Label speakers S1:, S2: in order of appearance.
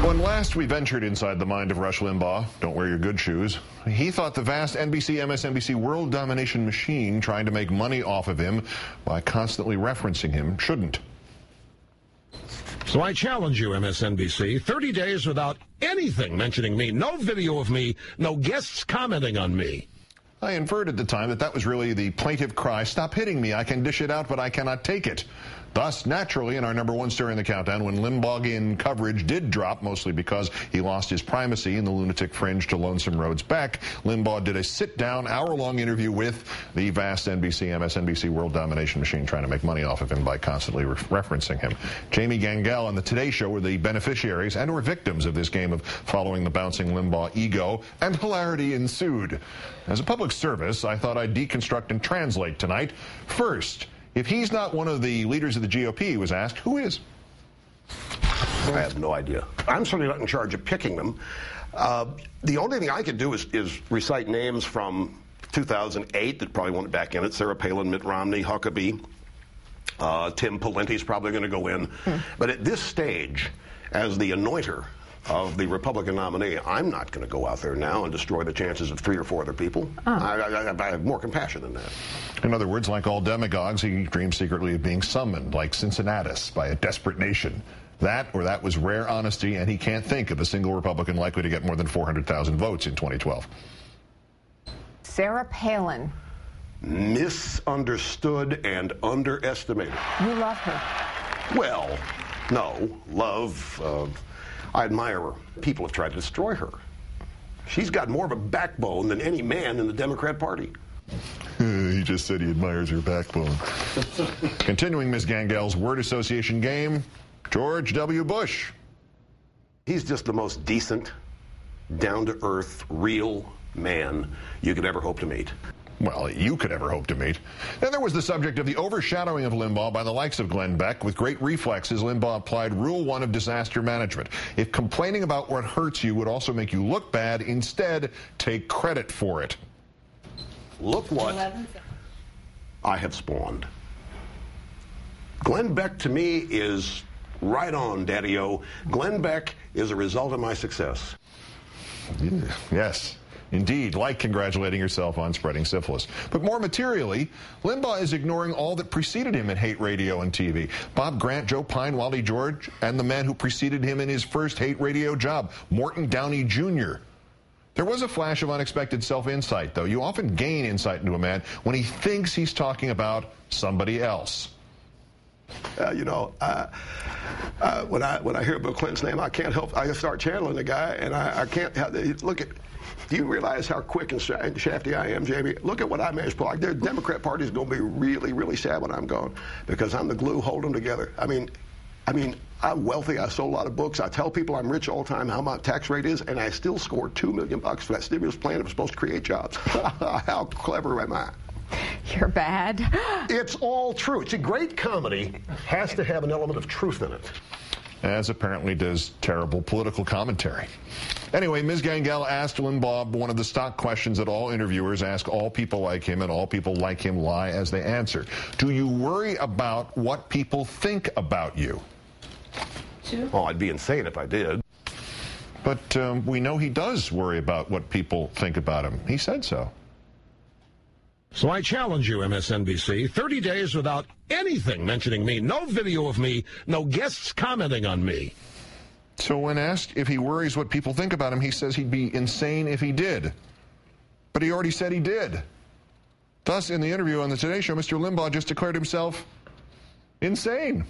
S1: When last we ventured inside the mind of Rush Limbaugh, don't wear your good shoes, he thought the vast NBC, MSNBC world domination machine trying to make money off of him by constantly referencing him shouldn't.
S2: So I challenge you, MSNBC, 30 days without anything mentioning me, no video of me, no guests commenting on me.
S1: I inferred at the time that that was really the plaintive cry, "Stop hitting me, I can dish it out, but I cannot take it." Thus, naturally, in our #1 story in the countdown, when Limbaugh'ian coverage did drop, mostly because he lost his primacy in the lunatic fringe to Lonesome Rhodes Beck, Limbaugh did a sit-down, hour-long interview with the vast NBC, MSNBC world domination machine trying to make money off of him by constantly referencing him. Jamie Gangel and the Today Show were the beneficiaries and or victims of this game of following the bouncing Limbaugh ego, and hilarity ensued. As a public service, I thought I'd deconstruct and translate tonight. First, if he's not one of the leaders of the GOP, he was asked, who is?
S3: I have no idea. I'm certainly not in charge of picking them. The only thing I could do is recite names from 2008 that probably won't back in it. Sarah Palin, Mitt Romney, Huckabee. Tim Pawlenty's probably going to go in. But at this stage, as the anointer of the Republican nominee, I'm not going to go out there now and destroy the chances of 3 or 4 other people. I have more compassion than that.
S1: In other words, like all demagogues, he dreams secretly of being summoned, like Cincinnatus, by a desperate nation. That was rare honesty, and he can't think of a single Republican likely to get more than 400,000 votes in 2012.
S4: Sarah Palin.
S3: Misunderstood and underestimated.
S4: You love her.
S3: Well, no. Love, I admire her. People have tried to destroy her. She's got more of a backbone than any man in the Democrat Party.
S1: He just said he admires her backbone. Continuing Ms. Gangel's word association game, George W. Bush.
S3: He's just the most decent, down-to-earth, real man you could ever hope to meet.
S1: Well, you could ever hope to meet. Then there was the subject of the overshadowing of Limbaugh by the likes of Glenn Beck. With great reflexes, Limbaugh applied Rule 1 of disaster management. If complaining about what hurts you would also make you look bad, instead, take credit for it.
S3: Look what I have spawned. Glenn Beck, to me, is right on, Daddy-O. Glenn Beck is a result of my success.
S1: Yes. Indeed, like congratulating yourself on spreading syphilis. But more materially, Limbaugh is ignoring all that preceded him in hate radio and TV. Bob Grant, Joe Pine, Wally George, and the man who preceded him in his first hate radio job, Morton Downey Jr. There was a flash of unexpected self-insight, though. You often gain insight into a man when he thinks he's talking about somebody else.
S3: When I hear Bill Clinton's name, I can't help. I start channeling the guy, and I can't look at. Do you realize how quick and shafty I am, Jamie? Look at what I managed to pull. The Democrat Party is going to be really, really sad when I'm gone, because I'm the glue holding them together. I mean, I'm wealthy. I sold a lot of books. I tell people I'm rich all the time, how my tax rate is, and I still scored $2 million for that stimulus plan that was supposed to create jobs. How clever am I?
S4: You're bad.
S3: It's all true. See, great comedy has to have an element of truth in it.
S1: As apparently does terrible political commentary. Anyway, Ms. Gangel asked Limbaugh one of the stock questions that all interviewers ask all people like him, and all people like him lie as they answer. Do you worry about what people think about you?
S3: Oh, I'd be insane if I did.
S1: But we know he does worry about what people think about him. He said so.
S2: So I challenge you, MSNBC, 30 days without anything mentioning me, no video of me, no guests commenting on me.
S1: So when asked if he worries what people think about him, he says he'd be insane if he did. But he already said he did. Thus, in the interview on the Today Show, Mr. Limbaugh just declared himself insane.